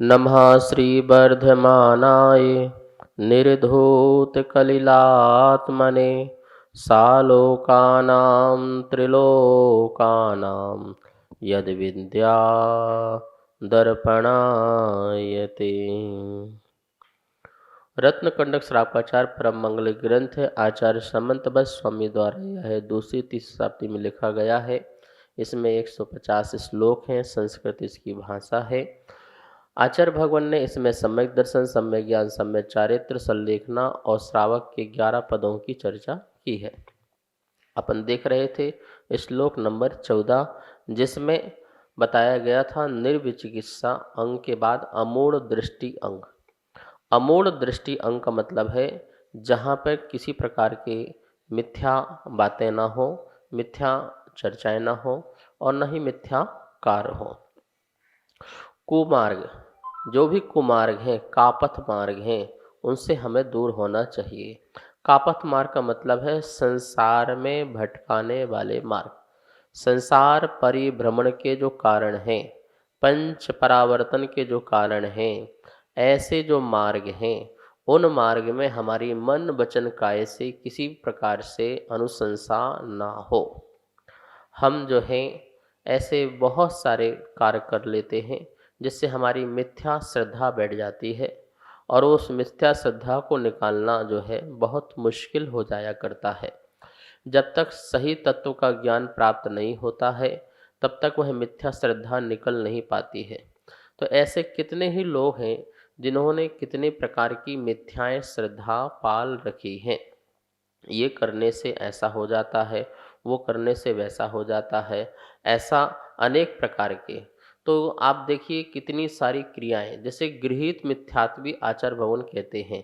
नमः श्रीवर्धमानाय निर्धूतकलिलात्मने सालोकानां त्रिलोकानां यद्विद्या दर्पणायते। रत्नकंडक श्रावकाचार्य परम मंगल ग्रंथ है। आचार्य समंतबस स्वामी द्वारा यह दूसरी तीसरी शताब्दी में लिखा गया है। इसमें 150 श्लोक हैं। संस्कृत इसकी भाषा है। आचार्य भगवान ने इसमें सम्यक दर्शन, सम्यक ज्ञान, सम्यक चारित्र, संलेखना और श्रावक के 11 पदों की चर्चा की है। अपन देख रहे थे श्लोक नंबर 14, जिसमें बताया गया था निर्विचिकित्सा अंग के बाद अमूढ़ दृष्टि अंग। अमूढ़ दृष्टि अंग का मतलब है जहाँ पर किसी प्रकार के मिथ्या बातें ना हो, मिथ्या चर्चाएं ना हो और न ही मिथ्या कार्य हो। कुमार्ग, जो भी कुमार्ग हैं, कापथ मार्ग हैं, उनसे हमें दूर होना चाहिए। कापथ मार्ग का मतलब है संसार में भटकाने वाले मार्ग, संसार परिभ्रमण के जो कारण हैं, पंच परावर्तन के जो कारण हैं, ऐसे जो मार्ग हैं, उन मार्ग में हमारी मन वचन काया से किसी प्रकार से अनुशंसा ना हो। हम जो हैं ऐसे बहुत सारे कार्य कर लेते हैं जिससे हमारी मिथ्या श्रद्धा बैठ जाती है और उस मिथ्या श्रद्धा को निकालना जो है बहुत मुश्किल हो जाया करता है। जब तक सही तत्व का ज्ञान प्राप्त नहीं होता है तब तक वह मिथ्या श्रद्धा निकल नहीं पाती है। तो ऐसे कितने ही लोग हैं जिन्होंने कितने प्रकार की मिथ्याएं श्रद्धा पाल रखी हैं। ये करने से ऐसा हो जाता है, वो करने से वैसा हो जाता है, ऐसा अनेक प्रकार के। तो आप देखिए कितनी सारी क्रियाएं, जैसे गृहीत मिथ्यात्व भी आचार्य भगवान कहते हैं।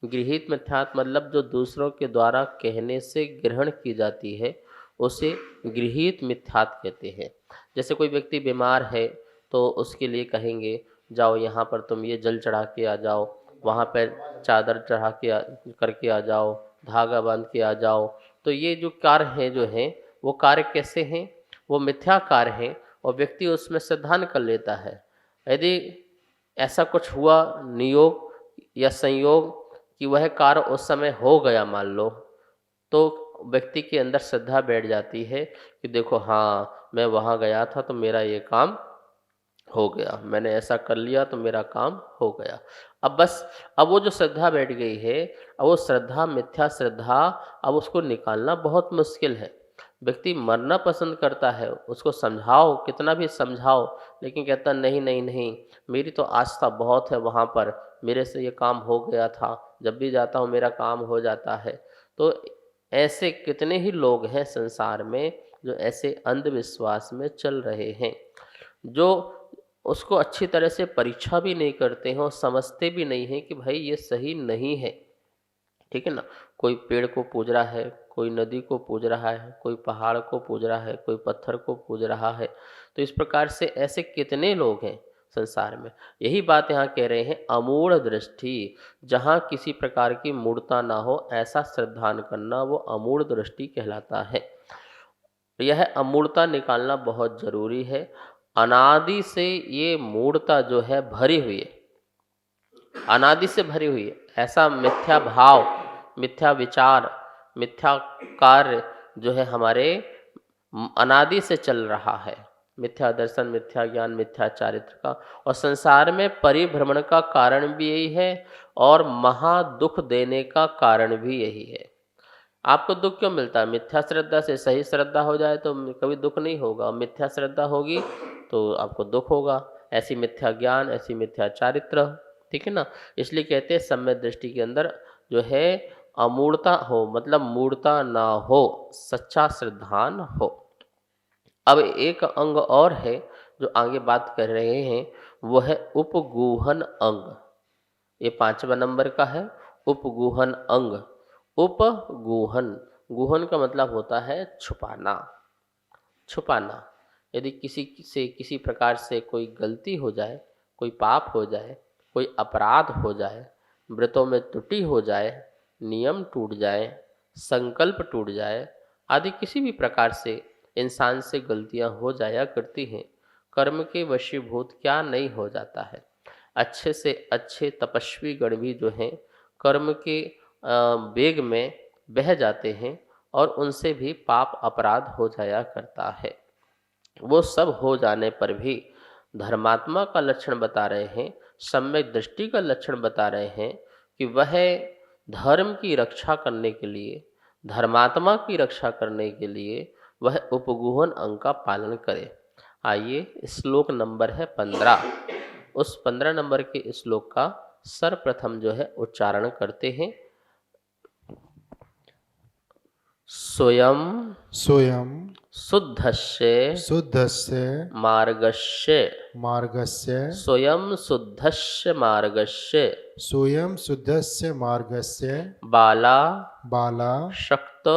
गृहीत मिथ्यात्व मतलब जो दूसरों के द्वारा कहने से ग्रहण की जाती है उसे गृहीत मिथ्यात्व कहते हैं। जैसे कोई व्यक्ति बीमार है तो उसके लिए कहेंगे जाओ यहाँ पर तुम ये जल चढ़ा के आ जाओ, वहाँ पर चादर चढ़ा के करके आ जाओ, धागा बांध के आ जाओ। तो ये जो कार्य हैं जो हैं वो कार्य कैसे हैं? वो मिथ्या कार्य हैं और व्यक्ति उसमें श्रद्धा कर लेता है। यदि ऐसा कुछ हुआ नियोग या संयोग कि वह कार्य उस समय हो गया मान लो, तो व्यक्ति के अंदर श्रद्धा बैठ जाती है कि देखो हाँ मैं वहाँ गया था तो मेरा ये काम हो गया, मैंने ऐसा कर लिया तो मेरा काम हो गया। अब बस, अब वो जो श्रद्धा बैठ गई है, अब वो श्रद्धा मिथ्या श्रद्धा, अब उसको निकालना बहुत मुश्किल है। व्यक्ति मरना पसंद करता है, उसको समझाओ कितना भी समझाओ, लेकिन कहता नहीं नहीं नहीं, मेरी तो आस्था बहुत है वहाँ पर, मेरे से ये काम हो गया था, जब भी जाता हूँ मेरा काम हो जाता है। तो ऐसे कितने ही लोग हैं संसार में जो ऐसे अंधविश्वास में चल रहे हैं, जो उसको अच्छी तरह से परीक्षा भी नहीं करते हैं और समझते भी नहीं हैं कि भाई ये सही नहीं है। ठीक है ना? कोई पेड़ को पूज रहा है, कोई नदी को पूज रहा है, कोई पहाड़ को पूज रहा है, कोई पत्थर को पूज रहा है। तो इस प्रकार से ऐसे कितने लोग हैं संसार में। यही बात यहाँ कह रहे हैं, अमूढ़ दृष्टि, जहाँ किसी प्रकार की मूढ़ता ना हो ऐसा श्रद्धान करना, वो अमूढ़ दृष्टि कहलाता है। यह अमूढ़ता निकालना बहुत जरूरी है। अनादि से ये मूढ़ता जो है भरी हुई है, अनादि से भरी हुई है। ऐसा मिथ्या भाव, मिथ्या विचार, मिथ्या कार्य जो है हमारे अनादि से चल रहा है। मिथ्या दर्शन, मिथ्या ज्ञान, मिथ्या चारित्र का, और संसार में परिभ्रमण का कारण भी यही है और महा दुख देने का कारण भी यही है। आपको दुख क्यों मिलता है? मिथ्या श्रद्धा से। सही श्रद्धा हो जाए तो कभी दुख नहीं होगा, मिथ्या श्रद्धा होगी तो आपको दुख होगा। ऐसी मिथ्या ज्ञान, ऐसी मिथ्या चारित्र, ठीक है ना? इसलिए कहते हैं सम्यक दृष्टि के अंदर जो है अमूढ़ता हो, मतलब मूढ़ता ना हो, सच्चा श्रद्धान हो। अब एक अंग और है जो आगे बात कर रहे हैं, वो है उपगूहन अंग। ये 5वां नंबर का है, उपगूहन अंग। उपगूहन, गूहन का मतलब होता है छुपाना, छुपाना। यदि किसी से किसी प्रकार से कोई गलती हो जाए, कोई पाप हो जाए, कोई अपराध हो जाए, व्रतों में त्रुटि हो जाए, नियम टूट जाए, संकल्प टूट जाए, आदि किसी भी प्रकार से इंसान से गलतियां हो जाया करती हैं, कर्म के वशीभूत क्या नहीं हो जाता है। अच्छे से अच्छे तपस्वी गण भी जो हैं कर्म के वेग में बह जाते हैं और उनसे भी पाप अपराध हो जाया करता है। वो सब हो जाने पर भी धर्मात्मा का लक्षण बता रहे हैं, सम्यक दृष्टि का लक्षण बता रहे हैं कि वह धर्म की रक्षा करने के लिए, धर्मात्मा की रक्षा करने के लिए वह उपगुहन अंग का पालन करे। आइए श्लोक नंबर है 15, उस 15 नंबर के श्लोक का सर्वप्रथम जो है उच्चारण करते हैं। स्वयं स्वयं शुद्धस्य शुद्धस्य मार्गस्य, मार्गस्य स्वयं शुद्धस्य मार्गस्य स्वयं शुद्धस्य मार्गस्य बाला बाला शक्त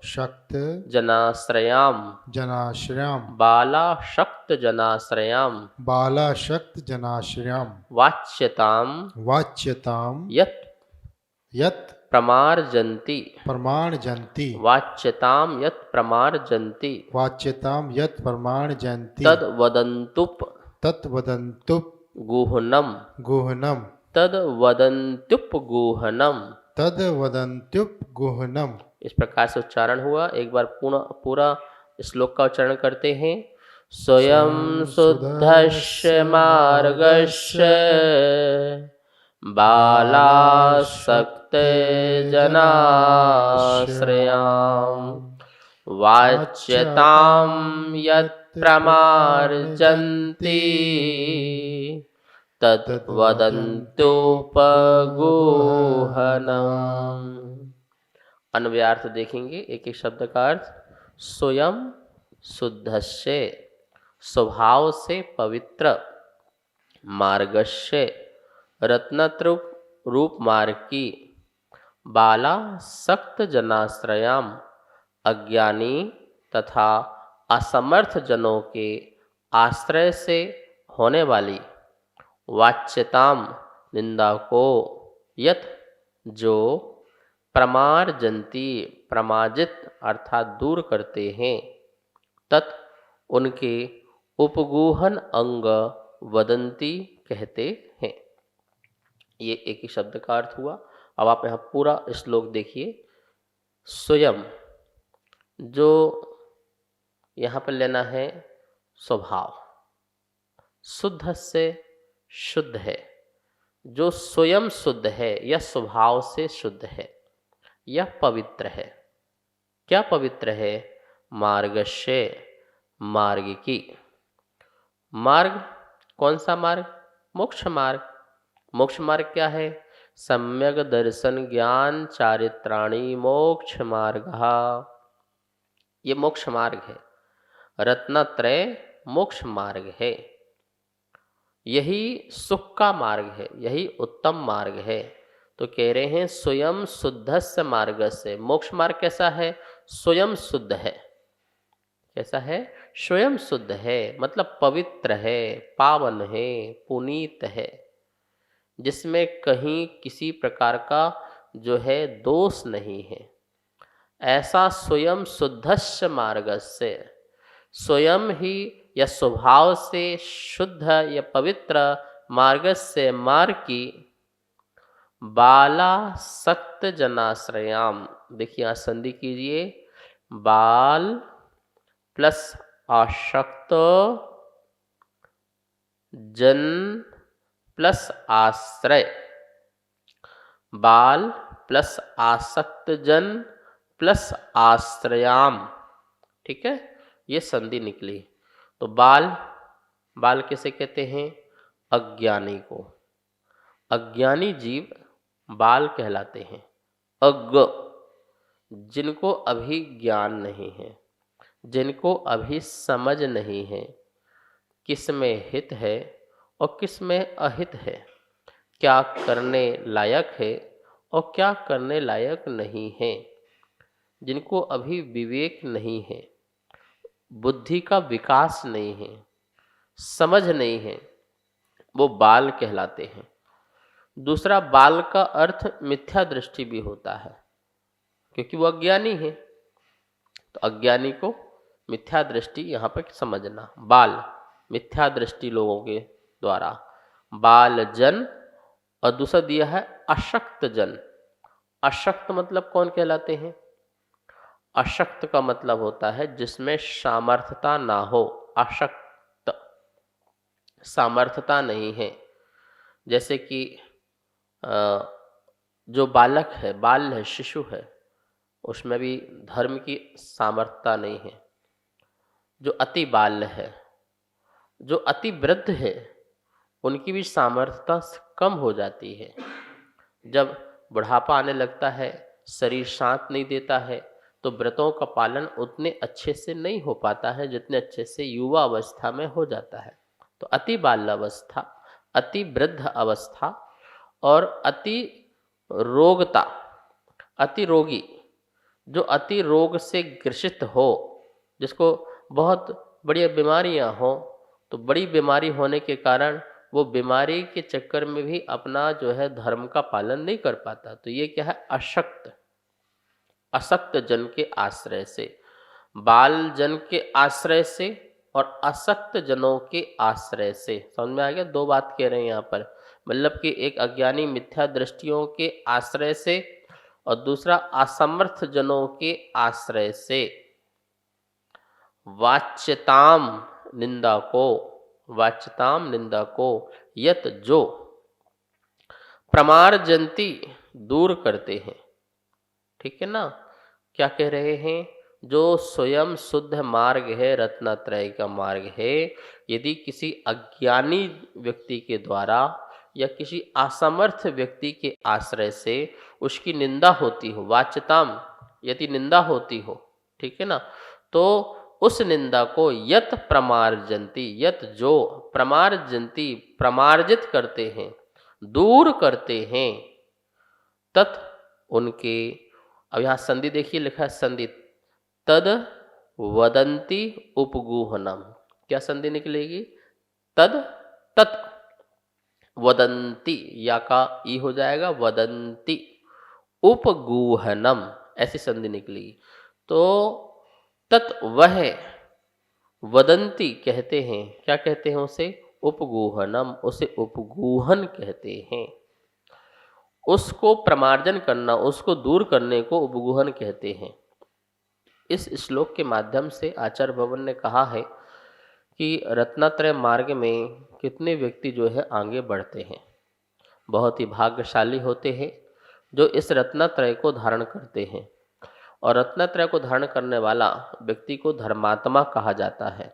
शक्त जनाश्रयां, जनाश्रयाम बाला शक्त जनाश्रयां बाला शक्त जनाश्रयाम वाच्यतां वाच्यताम यत् यत् प्रमार्जन्ति, प्रमाणजन्ति वाच्यतां यत् प्रमार्जन्ति वाच्यताम यत् प्रमाणजन्ति तद वदन्तुप तत्वदन्तुप गुहनम, गुहनम तद वदन्त्युप गुहनम। तद्वदन्त्युप गुहनम। इस प्रकार से उच्चारण हुआ। एक बार पूरा श्लोक का उच्चारण करते हैं। स्वयं शुद्धस्य मार्गस्य बालासक्ते जनाश्रयां वाच्यतां यत् प्रमार्जन्ति तत् वदन्तुपगुहनम्। अन्वयार्थ देखेंगे एक एक शब्द का अर्थ। स्वयं शुद्धस्य स्वभाव से पवित्र, मार्गस्य रत्नत्रुप रूप मार्ग की, बाला सक्त जनाश्रयाम अज्ञानी तथा असमर्थ जनों के आश्रय से होने वाली, वाच्यताम निंदा को, यत जो, प्रमार्जन्ति प्रमाजित अर्थात दूर करते हैं, तत् उनके, उपगुहन अंग वदंती कहते हैं। ये एक ही शब्द का अर्थ हुआ। अब आप यहाँ पूरा श्लोक देखिए। स्वयं जो यहाँ पर लेना है स्वभाव, शुद्ध से शुद्ध है, जो स्वयं शुद्ध है या स्वभाव से शुद्ध है, यह पवित्र है। क्या पवित्र है? मार्गस्य मार्ग की। मार्ग कौन सा मार्ग? मोक्ष मार्ग। मोक्ष मार्ग क्या है? सम्यक दर्शन ज्ञान चारित्राणि मोक्ष मार्ग। ये मोक्ष मार्ग है, रत्नत्रय मोक्ष मार्ग है। यही सुख का मार्ग है, यही उत्तम मार्ग है। तो कह रहे हैं स्वयं शुद्धस्य मार्ग से। मोक्ष मार्ग कैसा है? स्वयं शुद्ध है। कैसा है? स्वयं शुद्ध है, मतलब पवित्र है, पावन है, पुनीत है, जिसमें कहीं किसी प्रकार का जो है दोष नहीं है। ऐसा स्वयं शुद्धस्य मार्गस्य, स्वयं ही या स्वभाव से शुद्ध या पवित्र मार्ग से मार्ग की, बाला सक्त जनाश्रयाम। देखिए यहाँ संधि कीजिए, बाल प्लस आसक्त जन प्लस आश्रय, बाल प्लस आसक्त जन प्लस आश्रयाम। ठीक है, ये संधि निकली। तो बाल, बाल किसे कहते हैं? अज्ञानी को। अज्ञानी जीव बाल कहलाते हैं। अज्ञ, जिनको अभी ज्ञान नहीं है, जिनको अभी समझ नहीं है किस में हित है और किस में अहित है, क्या करने लायक है और क्या करने लायक नहीं है, जिनको अभी विवेक नहीं है, बुद्धि का विकास नहीं है, समझ नहीं है, वो बाल कहलाते हैं। दूसरा, बाल का अर्थ मिथ्या दृष्टि भी होता है, क्योंकि वो अज्ञानी है। तो अज्ञानी को मिथ्या दृष्टि यहाँ पर समझना। बाल मिथ्या दृष्टि लोगों के द्वारा, बाल जन, और दूसरा दिया है अशक्त जन। अशक्त मतलब कौन कहलाते हैं? अशक्त का मतलब होता है जिसमें सामर्थ्यता ना हो। अशक्त, सामर्थ्यता नहीं है। जैसे कि जो बालक है, बाल है, शिशु है, उसमें भी धर्म की सामर्थ्यता नहीं है। जो अति बाल्य है, जो अति वृद्ध है, उनकी भी सामर्थ्यता कम हो जाती है। जब बुढ़ापा आने लगता है, शरीर साथ नहीं देता है, तो व्रतों का पालन उतने अच्छे से नहीं हो पाता है जितने अच्छे से युवा अवस्था में हो जाता है। तो अति बाल्यावस्था, अति वृद्ध अवस्था और अति रोगता, अति रोगी, जो अति रोग से ग्रसित हो, जिसको बहुत बड़ी बीमारियां हो, तो बड़ी बीमारी होने के कारण वो बीमारी के चक्कर में भी अपना जो है धर्म का पालन नहीं कर पाता। तो ये क्या है? अशक्त, असक्त जन के आश्रय से, बाल जन के आश्रय से और असक्त जनों के आश्रय से। समझ में आ गया? दो बात कह रहे हैं यहाँ पर, मतलब कि एक अज्ञानी मिथ्या दृष्टियों के आश्रय से और दूसरा असमर्थ जनों के आश्रय से। वाच्यताम, निंदा को, वाच्यताम निंदा को, यत जो प्रमार्जंती, दूर करते हैं। ठीक है ना? क्या कह रहे हैं? जो स्वयं शुद्ध मार्ग है, रत्नत्रय का मार्ग है, यदि किसी अज्ञानी व्यक्ति के द्वारा या किसी असमर्थ व्यक्ति के आश्रय से उसकी निंदा होती हो, वाच्यताम, यदि निंदा होती हो, ठीक है ना, तो उस निंदा को यत प्रमार्जंती, यत जो प्रमार्जंती, प्रमार्जित करते हैं, दूर करते हैं, तत् उनके, अब यहाँ संधि देखिए, लिखा है संधि, तद वदंती उपगूहनम। क्या संधि निकलेगी? तद, तत्, वदंती, या का ई हो जाएगा, वदंती, उपगूहनम, ऐसी संधि निकलेगी। तो तत् वह, वदंती कहते हैं, क्या कहते हैं उसे? उपगूहनम, उसे उपगूहन कहते हैं। उसको प्रमार्जन करना, उसको दूर करने को उपगूहन कहते हैं। इस श्लोक के माध्यम से आचार्य भवन ने कहा है कि रत्नात्रय मार्ग में कितने व्यक्ति जो है आगे बढ़ते हैं। बहुत ही भाग्यशाली होते हैं जो इस रत्नात्रय को धारण करते हैं। और रत्नात्रय को धारण करने वाला व्यक्ति को धर्मात्मा कहा जाता है।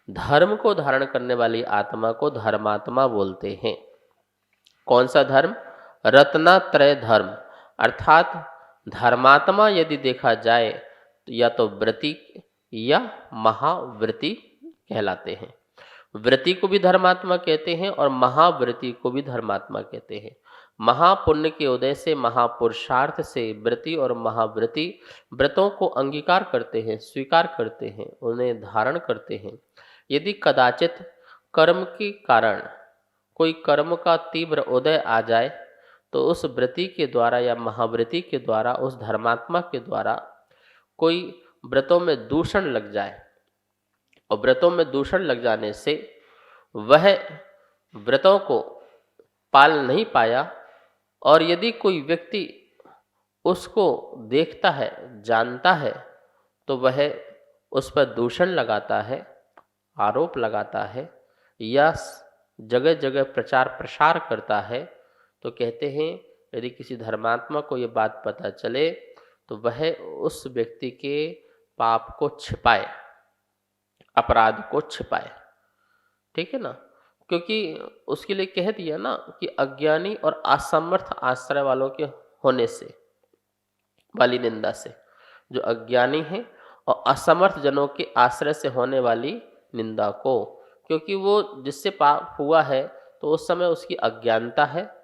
धर्म को धारण करने वाली आत्मा को धर्मात्मा बोलते हैं। कौन सा धर्म? रत्नात्रय धर्म। अर्थात धर्मात्मा यदि देखा जाए तो या तो व्रती या महाव्रती कहलाते हैं। व्रती को भी धर्मात्मा कहते हैं और महाव्रती को भी धर्मात्मा कहते हैं। महापुण्य के उदय से, महापुरुषार्थ से व्रती और महाव्रती व्रतों को अंगीकार करते हैं, स्वीकार करते हैं, उन्हें धारण करते हैं। यदि कदाचित कर्म के कारण कोई कर्म का तीव्र उदय आ जाए तो उस व्रती के द्वारा या महाव्रती के द्वारा, उस धर्मात्मा के द्वारा कोई व्रतों में दूषण लग जाए, और व्रतों में दूषण लग जाने से वह व्रतों को पाल नहीं पाया, और यदि कोई व्यक्ति उसको देखता है, जानता है, तो वह उस पर दूषण लगाता है, आरोप लगाता है, या जगह जगह प्रचार प्रसार करता है, तो कहते हैं यदि किसी धर्मात्मा को ये बात पता चले तो वह उस व्यक्ति के पाप को छिपाए, अपराध को छिपाए। ठीक है ना? क्योंकि उसके लिए कह दिया ना कि अज्ञानी और असमर्थ आश्रय वालों के होने से वाली निंदा से, जो अज्ञानी है और असमर्थ जनों के आश्रय से होने वाली निंदा को, क्योंकि वो जिससे पाप हुआ है तो उस समय उसकी अज्ञानता है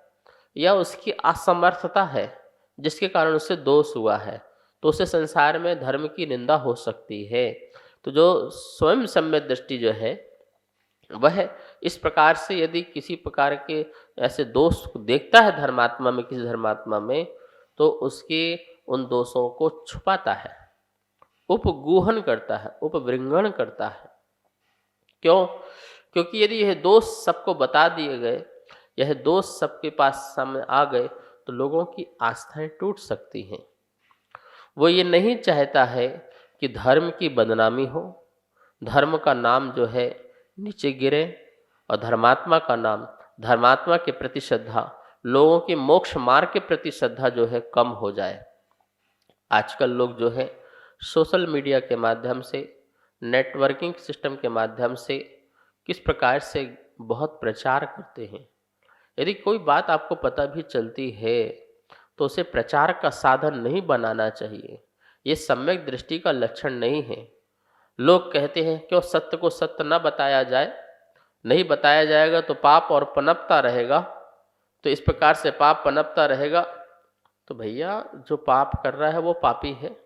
या उसकी असमर्थता है जिसके कारण उससे दोष हुआ है, तो उसे संसार में धर्म की निंदा हो सकती है। तो जो स्वयं सम्यक दृष्टि जो है वह इस प्रकार से यदि किसी प्रकार के ऐसे दोष को देखता है धर्मात्मा में, किसी धर्मात्मा में, तो उसके उन दोषों को छुपाता है, उपगूहन करता है, उपवृंगण करता है। क्यों? क्योंकि यदि यह दोष सबको बता दिए गए, यह दोष सबके पास सामने आ गए, तो लोगों की आस्थाएं टूट सकती हैं। वो ये नहीं चाहता है कि धर्म की बदनामी हो, धर्म का नाम जो है नीचे गिरे, और धर्मात्मा का नाम, धर्मात्मा के प्रति श्रद्धा, लोगों की मोक्ष मार्ग के प्रति श्रद्धा जो है कम हो जाए। आजकल लोग जो है सोशल मीडिया के माध्यम से, नेटवर्किंग सिस्टम के माध्यम से किस प्रकार से बहुत प्रचार करते हैं। यदि कोई बात आपको पता भी चलती है तो उसे प्रचार का साधन नहीं बनाना चाहिए। ये सम्यक दृष्टि का लक्षण नहीं है। लोग कहते हैं क्यों सत्य को सत्य न बताया जाए, नहीं बताया जाएगा तो पाप और पनपता रहेगा, तो इस प्रकार से पाप पनपता रहेगा। तो भैया जो पाप कर रहा है वो पापी है,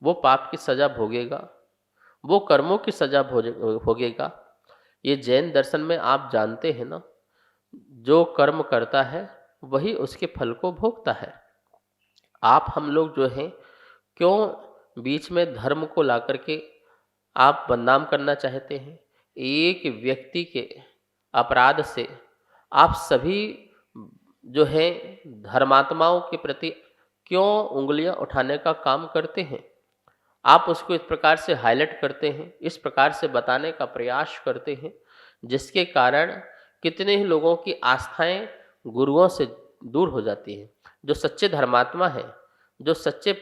वो पाप की सज़ा भोगेगा, वो कर्मों की सज़ा भोगेगा। ये जैन दर्शन में आप जानते हैं ना, जो कर्म करता है वही उसके फल को भोगता है। आप हम लोग जो हैं क्यों बीच में धर्म को ला करके आप बदनाम करना चाहते हैं। एक व्यक्ति के अपराध से आप सभी जो है धर्मात्माओं के प्रति क्यों उंगलियां उठाने का काम करते हैं। आप उसको इस प्रकार से हाईलाइट करते हैं, इस प्रकार से बताने का प्रयास करते हैं, जिसके कारण कितने ही लोगों की आस्थाएं गुरुओं से दूर हो जाती हैं। जो सच्चे धर्मात्मा हैं, जो सच्चे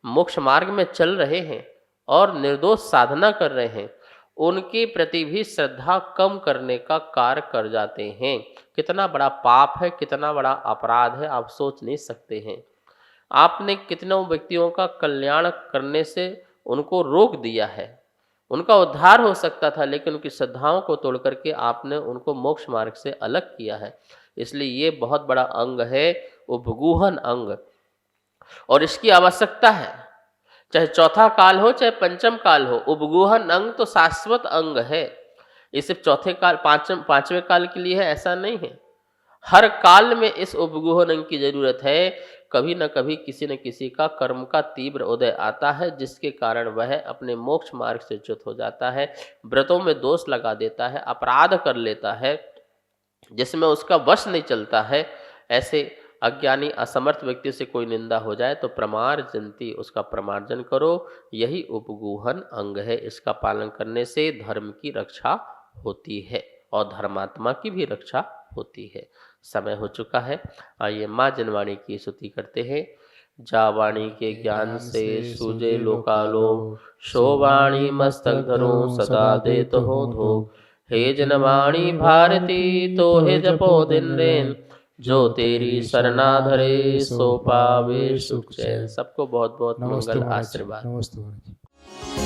मोक्ष मार्ग में चल रहे हैं और निर्दोष साधना कर रहे हैं, उनके प्रति भी श्रद्धा कम करने का कार्य कर जाते हैं। कितना बड़ा पाप है, कितना बड़ा अपराध है, आप सोच नहीं सकते हैं। आपने कितनों व्यक्तियों का कल्याण करने से उनको रोक दिया है। उनका उद्धार हो सकता था, लेकिन उनकी श्रद्धाओं को तोड़ करके आपने उनको मोक्ष मार्ग से अलग किया है। इसलिए ये बहुत बड़ा अंग है, उपगूहन अंग, और इसकी आवश्यकता है। चाहे चौथा काल हो, चाहे पंचम काल हो, उपगूहन अंग तो शाश्वत अंग है। ये सिर्फ चौथे काल, पांचवें काल के लिए है ऐसा नहीं है। हर काल में इस उपगूहन अंग की जरूरत है। कभी न कभी किसी न किसी का कर्म का तीव्र उदय आता है, जिसके कारण वह अपने मोक्ष मार्ग से च्युत हो जाता है, व्रतों में दोष लगा देता है, अपराध कर लेता है जिसमें उसका वश नहीं चलता है। ऐसे अज्ञानी असमर्थ व्यक्ति से कोई निंदा हो जाए तो प्रमार्जन्ति, उसका प्रमार्जन करो। यही उपगूहन अंग है। इसका पालन करने से धर्म की रक्षा होती है और धर्मात्मा की भी रक्षा होती है। समय हो चुका है, आइए माँ जनवाणी की स्तुति करते हैं। जा वाणी के ज्ञान से सूझे लोकालोक, शो वाणी मस्तक धरो सदा देत हो धोख। हे जनवाणी भारती तो हे जपो दिन रेन, जो तेरी शरणा धरे सो पावे सुख चैन। सबको बहुत बहुत मंगल आशीर्वाद। नमस्ते।